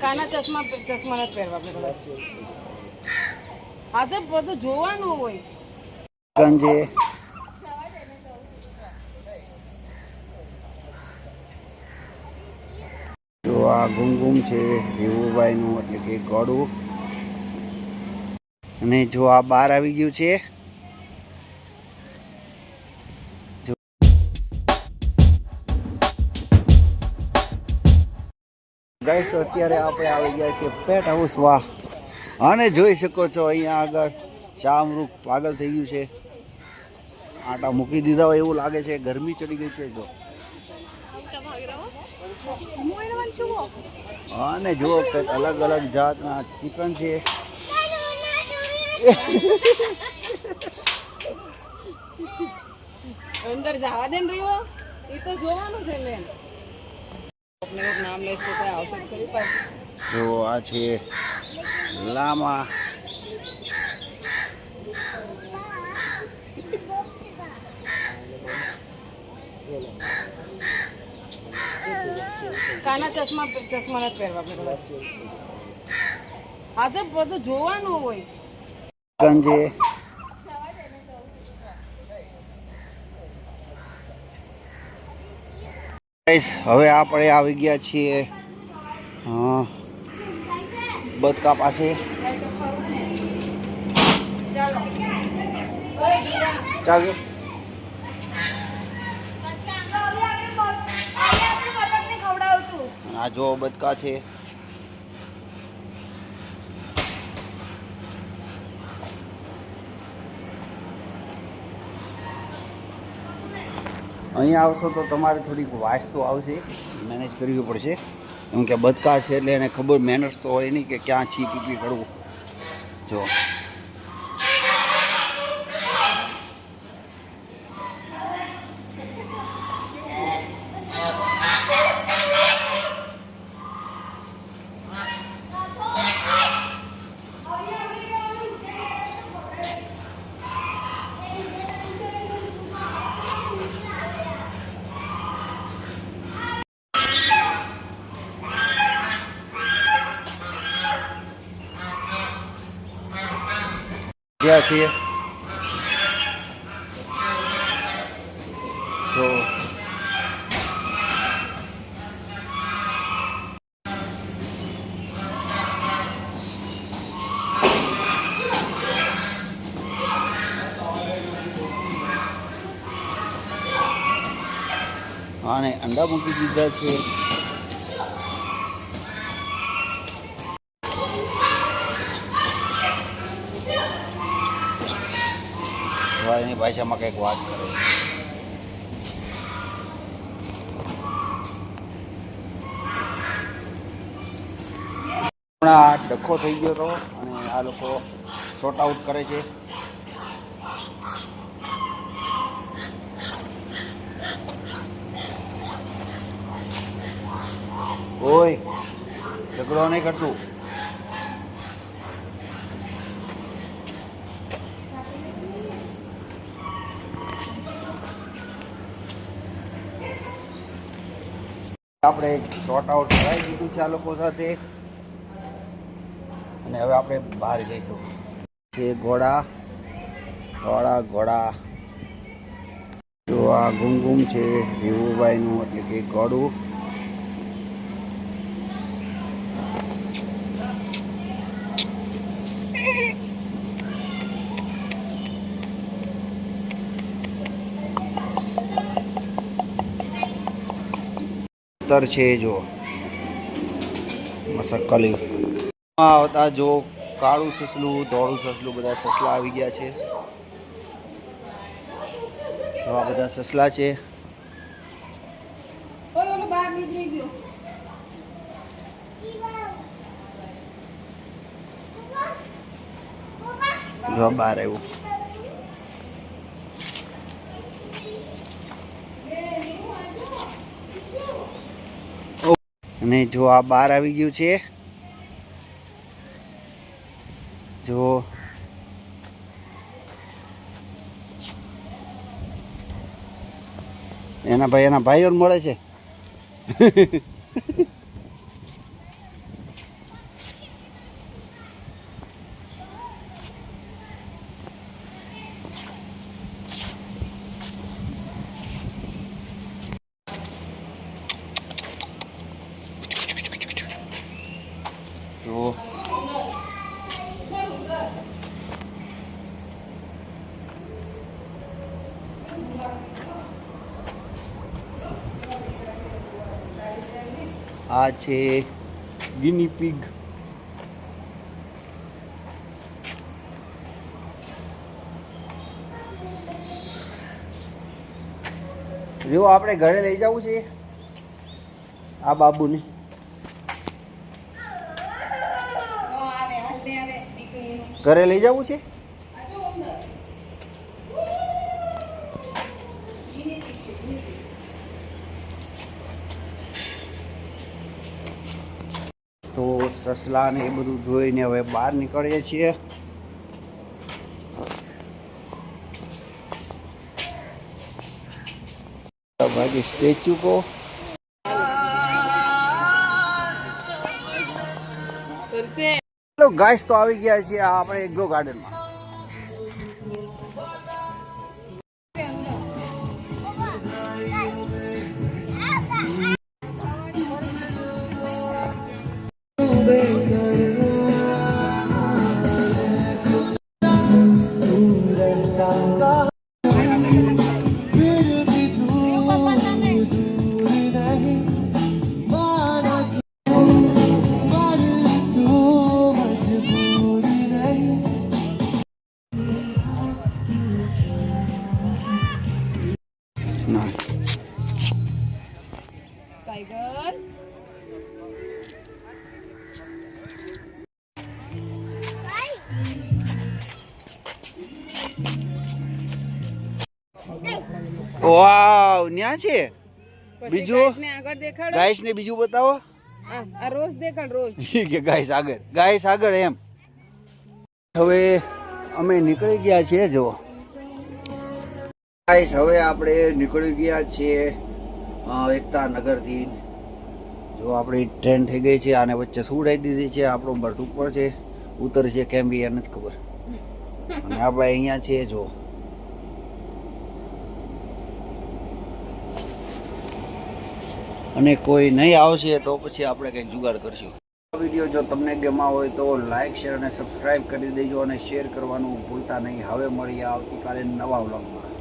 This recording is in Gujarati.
કાના ચશ્મા ચશ્મા નથી પહેરવા પડે. આજે બધું જોવાનું હોય. ગંજે જો આ ગુમગુમ છે વિવુભાઈનું એટલે કે ગળું. અને જો આ બહાર આવી ગયું છે. ગાઈસ તો અત્યારે આપણે આવી ગયા છીએ પેટ હાઉસમાં અને જોઈ શકો છો અહીંયા આગળ શાહમૃગ પાગલ થઈ ગયું છે. આટા મૂકી દીધા હોય એવું લાગે છે. ગરમી ચડી ગઈ છે. જો અને જુઓ કંઈક અલગ અલગ જાતના ચિકન છે. અંદર જવા દે ને રહ્યો એ તો જોવાનું છે મેન. નામ લઈશ તો કઈ આવશે કરી પાસે. જો આ છે લામા. કાના ચશ્મા ચશ્મા નથી પહેરવા પડે. આજે બધું જોવાનું હોય. ગંજે હવે આપણે આવી ગયા છીએ બદકા પાસે. ચાલો આ જો બદકા છે. અહીંયા આવશો તો તમારે થોડીક વાસ તો આવશે, મેનેજ કરવી પડશે. કેમ કે બદકા છે એટલે એને ખબર મેનર્સ તો હોય નહીં કે ક્યાં છી પીપી કરવું. જો ક્યાં છીએ તો આને અંડા મૂકી દીધા છે. એની ભાષામાં કંઈક વાત કરે. હમણાં ડખો થઈ ગયો હતો અને આ લોકો શોર્ટ આઉટ કરે છે. ઓય ઝઘડો નહીં કરતું. આપણે શોર્ટ આઉટ કરાવી દીધું છે આ લોકો સાથે અને હવે આપણે બહાર જઈશું. છે ઘોડા ઘોડા. જો આ ગુમગુમ છે વિવુભાઈનું એટલે કે ઘોડું. છે જો મસકલી આવતા જો કાળું સસલું ધોળું સસલું બધા સસલા આવી ગયા છે. તો આ બધા સસલા છે. જો બહાર આવ્યું. અને જો આ બહાર આવી ગયું છે. જો એના ભાઈઓ મળે છે. તો આ છે ગિની પિગ. જો આપણે ઘરે લઈ જવું છે આ બાબુને. ઘરે લઈ જવું છે. તો સસલા ને એ બધું જોઈને હવે બહાર નીકળીએ છીએ. બાકી સ્ટેચ્યુ કો હેલો ગાઈસ, તો આવી ગયા છીએ આપણે એગ્રો ગાર્ડનમાં. टाइगर વાવ, ન્યા છે બીજું. ને આગળ દેખાડો. ગાઈસ ને બીજું બતાવો. આ રોજ દેખાડ રોજ. ઠીક છે ગાઈસ આગળ, ગાઈસ આગળ એમ. હવે અમે નીકળી ગયા છીએ. જો ગાઈસ હવે આપણે નીકળી ગયા છીએ એકતા નગરથી. જો આપણી ટ્રેન થઈ ગઈ છે, આને વચ્ચે સુડાઈ દીધી છે. આપણો બર્થ ઉપર છે, ઉતર છે કેમ બી એ નથી ખબર. અને આપણે અહીંયા છીએ. જો અને કોઈ નહીં આવશે તો પછી આપણે કંઈક જુગાડ કરશું. આ વિડીયો જો તમને ગમ્યા હોય તો લાઈક, શેર અને સબસ્ક્રાઈબ કરી દેજો અને શેર કરવાનું ભૂલતા નહીં. હવે મળીએ આવતીકાલે નવા વ્લોગમાં.